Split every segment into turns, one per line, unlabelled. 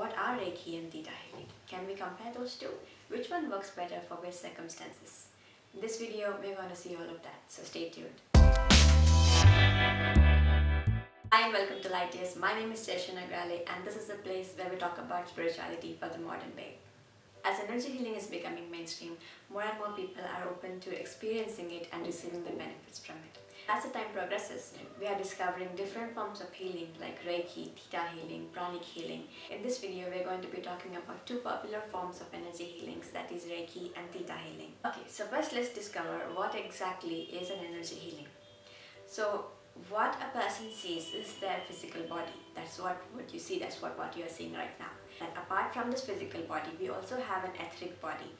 what are Reiki and Theta Healing? Can we compare those two? Which one works better for which circumstances? In this video, we're going to see all of that, so stay tuned. Hi and welcome to Lightyears. My name is Jayasri Nagrale and this is the place where we talk about spirituality for the modern day. As energy healing is becoming mainstream, more and more people are open to experiencing it and receiving the benefits from it. As the time progresses, we are discovering different forms of healing like Reiki, Theta Healing, Pranic Healing. In this video, we're going to be talking about two popular forms of energy healings, that is Reiki and Theta Healing. Okay, so first let's discover what exactly is an energy healing. So what a person sees is their physical body. That's what you see, that's what you are seeing right now. And apart from this physical body, we also have an etheric body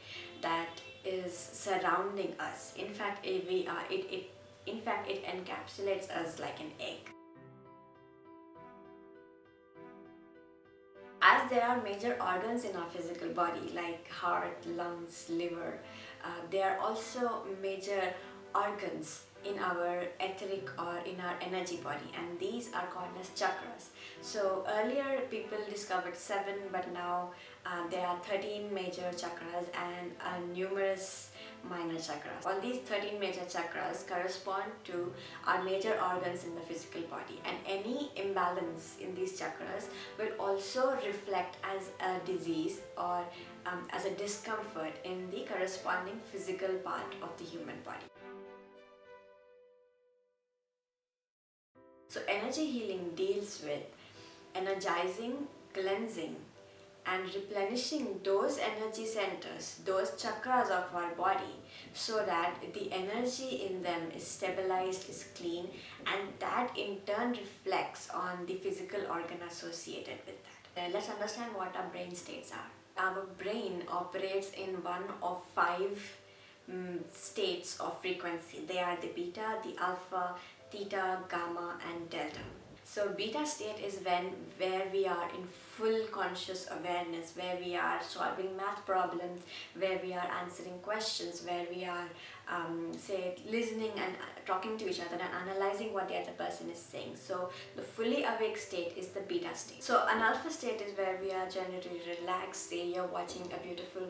that is surrounding us. In fact, it encapsulates us like an egg. As there are major organs in our physical body like heart, lungs, liver, there are also major organs in our etheric or in our energy body, and these are called as chakras. So earlier people discovered 7, but now there are 13 major chakras and numerous minor chakras. All these 13 major chakras correspond to our major organs in the physical body, and any imbalance in these chakras will also reflect as a disease or as a discomfort in the corresponding physical part of the human body. So energy healing deals with energizing, cleansing and replenishing those energy centers, those chakras of our body, so that the energy in them is stabilized, is clean, and that in turn reflects on the physical organ associated with that. Let's understand what our brain states are. Our brain operates in one of 5 states of frequency. They are the beta, the alpha, theta, gamma and delta. So beta state is where we are in full conscious awareness, where we are solving math problems, where we are answering questions, where we are say listening and talking to each other and analyzing what the other person is saying. So the fully awake state is the beta state. So an alpha state is where we are generally relaxed, say you're watching a beautiful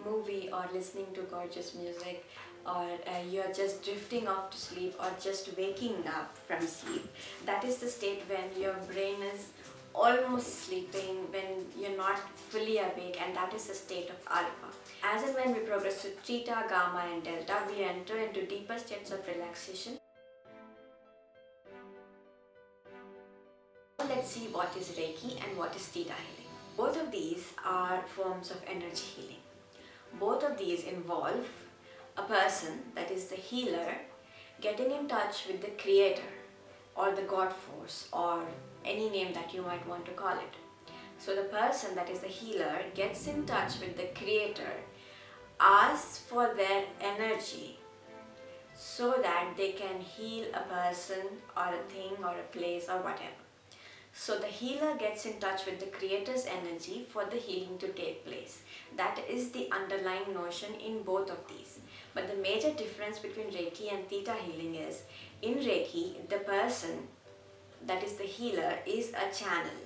movie or listening to gorgeous music, or you're just drifting off to sleep or just waking up from sleep. That is the state when your brain is almost sleeping, when you're not fully awake, and that is the state of alpha. As and when we progress to theta, gamma and delta, we enter into deeper states of relaxation. Now let's see what is Reiki and what is Theta Healing. Both of these are forms of energy healing. Both of these involve a person, that is the healer, getting in touch with the creator or the God force or any name that you might want to call it. So the person, that is the healer, gets in touch with the creator, asks for their energy so that they can heal a person or a thing or a place or whatever. So the healer gets in touch with the creator's energy for the healing to take place. That is the underlying notion in both of these. But the major difference between Reiki and Theta Healing is, in Reiki, the person, that is the healer, is a channel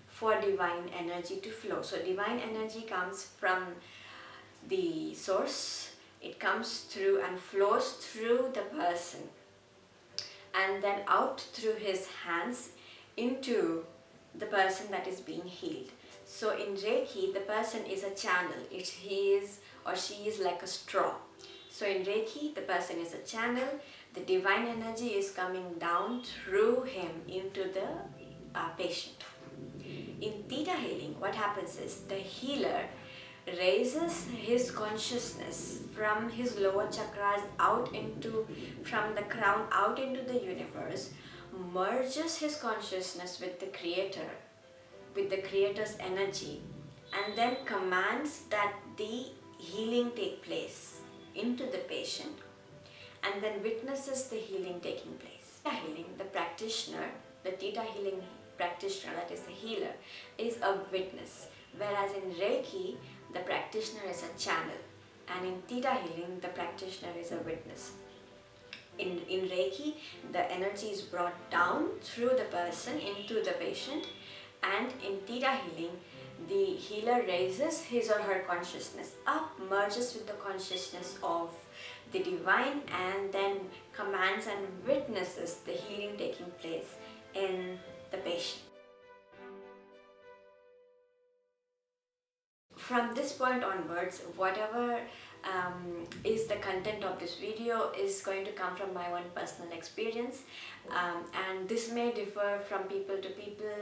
for divine energy to flow. So divine energy comes from the source, it comes through and flows through the person and then out through his hands into the person that is being healed. So in Reiki, the person is a channel. He is or she is like a straw. So in Reiki, the person is a channel. The divine energy is coming down through him into the patient. In Theta Healing, what happens is the healer raises his consciousness from his lower chakras from the crown out into the universe, merges his consciousness with the creator, with the creator's energy, and then commands that the healing take place into the patient, and then witnesses the healing taking place. Theta Healing, the practitioner, the Theta Healing practitioner, that is the healer, is a witness, whereas in Reiki, the practitioner is a channel, and in Theta Healing, the practitioner is a witness. In Reiki, the energy is brought down through the person into the patient, and in Theta Healing, the healer raises his or her consciousness up, merges with the consciousness of the divine, and then commands and witnesses the healing taking place in the patient. From this point onwards, whatever is the content of this video is going to come from my own personal experience, and this may differ from people to people.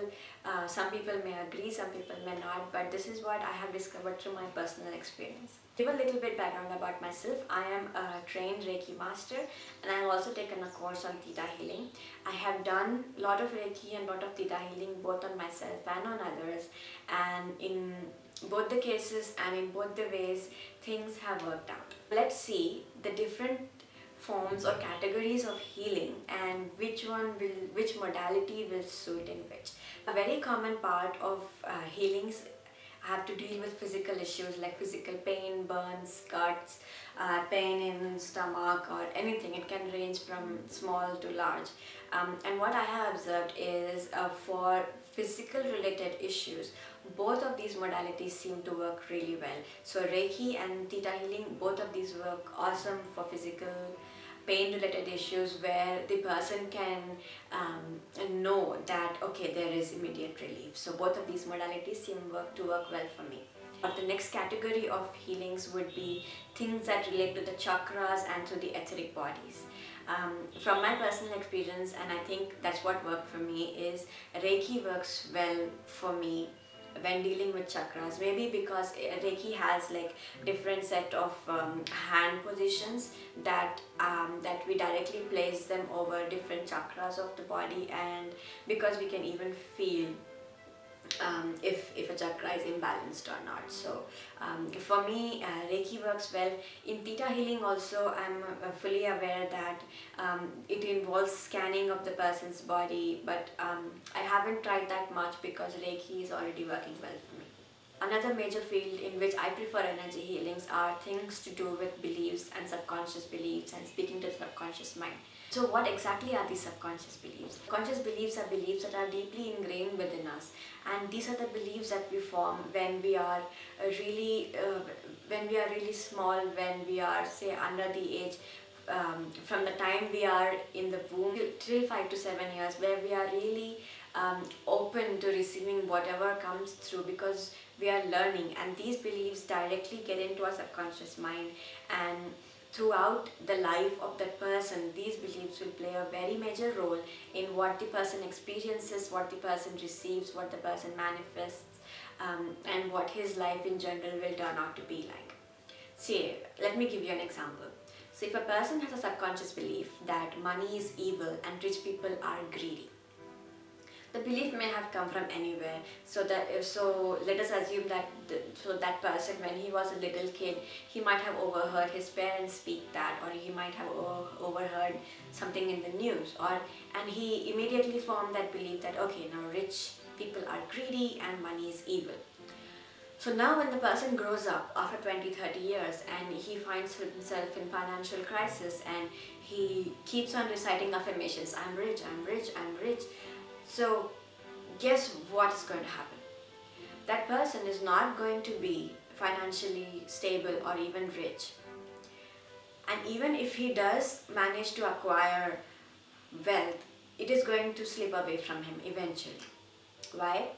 Some people may agree, some people may not, but this is what I have discovered through my personal experience. Give a little bit background about myself. I am a trained Reiki master, and I have also taken a course on Theta Healing. I have done a lot of Reiki and a lot of Theta Healing both on myself and on others, and in both the cases and in both the ways things have worked out. Let's see the different forms or categories of healing and which modality will suit in which. A very common part of healings have to deal with physical issues like physical pain, burns, cuts, pain in stomach or anything. It can range from small to large. And what I have observed is for physical related issues, both of these modalities seem to work really well. So Reiki and Theta Healing, both of these work awesome for physical pain related issues where the person can know that okay, there is immediate relief. So both of these modalities seem to work well for me. But the next category of healings would be things that relate to the chakras and to the etheric bodies. From my personal experience, and I think that's what worked for me, is Reiki works well for me when dealing with chakras. Maybe because Reiki has like different set of hand positions that we directly place them over different chakras of the body, and because we can even feel if a chakra is imbalanced or not. So for me, Reiki works well. In Theta Healing also, I'm fully aware that it involves scanning of the person's body, but I haven't tried that much because Reiki is already working well for me. Another major field in which I prefer energy healings are things to do with beliefs and subconscious beliefs and speaking to the subconscious mind. So what exactly are these subconscious beliefs? Conscious beliefs are beliefs that are deeply ingrained within us, and these are the beliefs that we form when we are really small, when we are say under the age from the time we are in the womb till 5 to 7 years, where we are really open to receiving whatever comes through because we are learning, and these beliefs directly get into our subconscious mind, and throughout the life of that person, these beliefs will play a very major role in what the person experiences, what the person receives, what the person manifests, and what his life in general will turn out to be like. See, let me give you an example. So if a person has a subconscious belief that money is evil and rich people are greedy, the belief may have come from anywhere. So let us assume that that person, when he was a little kid, he might have overheard his parents speak that, or he might have overheard something in the news, and he immediately formed that belief that okay, now rich people are greedy and money is evil. So now when the person grows up after 20-30 years and he finds himself in financial crisis and he keeps on reciting affirmations, I'm rich, I'm rich, I'm rich. So guess what is going to happen? That person is not going to be financially stable or even rich. And even if he does manage to acquire wealth, it is going to slip away from him eventually. Why?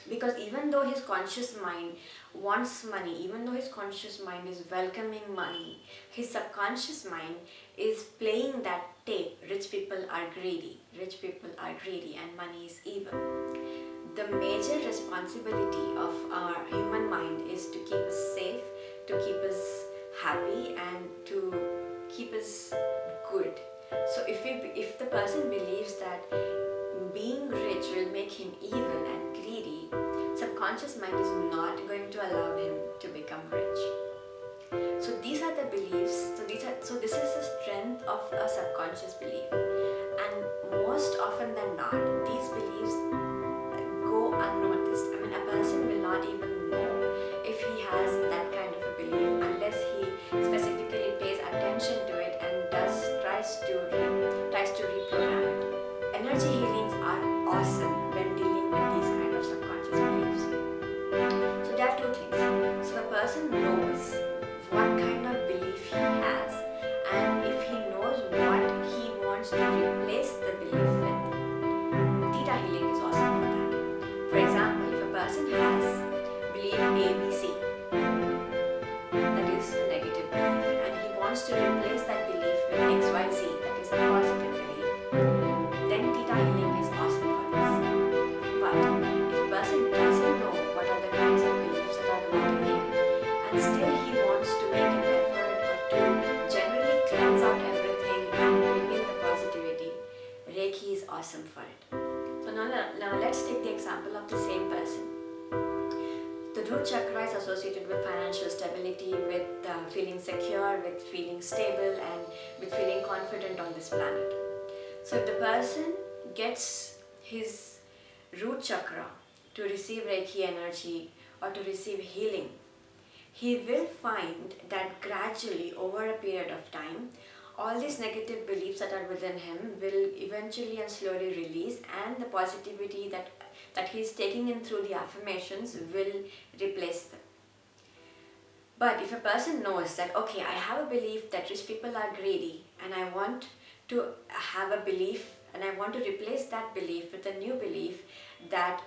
Because even though his conscious mind wants money, even though his conscious mind is welcoming money, his subconscious mind is playing that tape, rich people are greedy, rich people are greedy and money is evil. The major responsibility of our human mind is to keep us safe, to keep us happy, and to keep us good. So if the person believes that being rich will make him evil and greedy, subconscious mind is not going to allow him to become rich. So these are the beliefs. So this is the strength of a subconscious belief, and most often than not, these beliefs go unnoticed. I mean, a person will not even know if he has that kind of a belief unless he specifically pays attention to it and tries to reprogram it. Energy healings are awesome when dealing with these kind of subconscious beliefs. So the root chakra is associated with financial stability, with feeling secure, with feeling stable, and with feeling confident on this planet. So if the person gets his root chakra to receive Reiki energy or to receive healing, he will find that gradually over a period of time, all these negative beliefs that are within him will eventually and slowly release, and the positivity that he's taking in through the affirmations will replace them. But if a person knows that, okay, I have a belief that rich people are greedy, and I want to have a belief and I want to replace that belief with a new belief that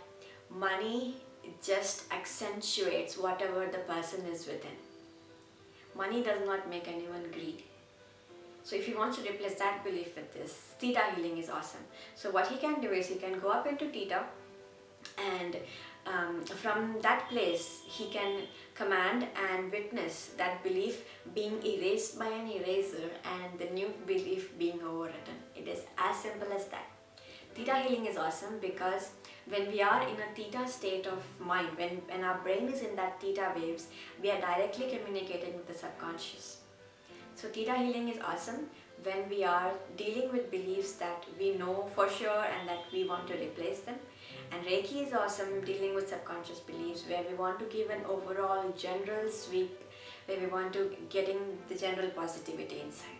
money just accentuates whatever the person is within. Money does not make anyone greedy. So if he wants to replace that belief with this, Theta Healing is awesome. So what he can do is he can go up into Theta, and from that place he can command and witness that belief being erased by an eraser and the new belief being overwritten. It is as simple as that. Theta Healing is awesome because when we are in a theta state of mind, when our brain is in that theta waves, we are directly communicating with the subconscious. So Theta Healing is awesome when we are dealing with beliefs that we know for sure and that we want to replace them. And Reiki is awesome dealing with subconscious beliefs where we want to give an overall general sweep, where we want to getting the general positivity inside.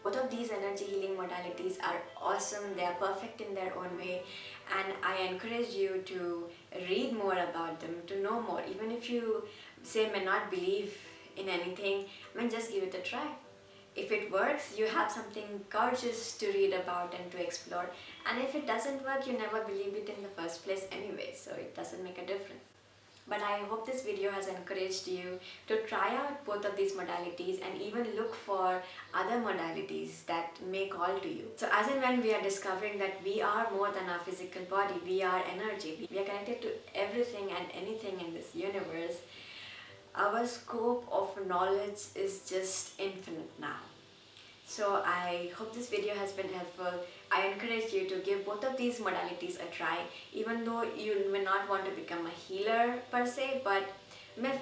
Both of these energy healing modalities are awesome. They are perfect in their own way, and I encourage you to read more about them, to know more. Even if you say may not believe in anything, just give it a try. If it works, you have something gorgeous to read about and to explore. And if it doesn't work, you never believed it in the first place anyway, so it doesn't make a difference. But I hope this video has encouraged you to try out both of these modalities and even look for other modalities that may call to you. So as and when we are discovering that we are more than our physical body, we are energy, we are connected to everything and anything in this universe, our scope of knowledge is just infinite now. So I hope this video has been helpful. I encourage you to give both of these modalities a try, even though you may not want to become a healer per se, but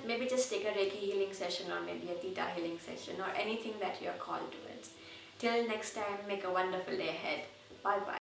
maybe just take a Reiki healing session or maybe a Theta healing session or anything that you're called towards. Till next time, make a wonderful day ahead. Bye bye.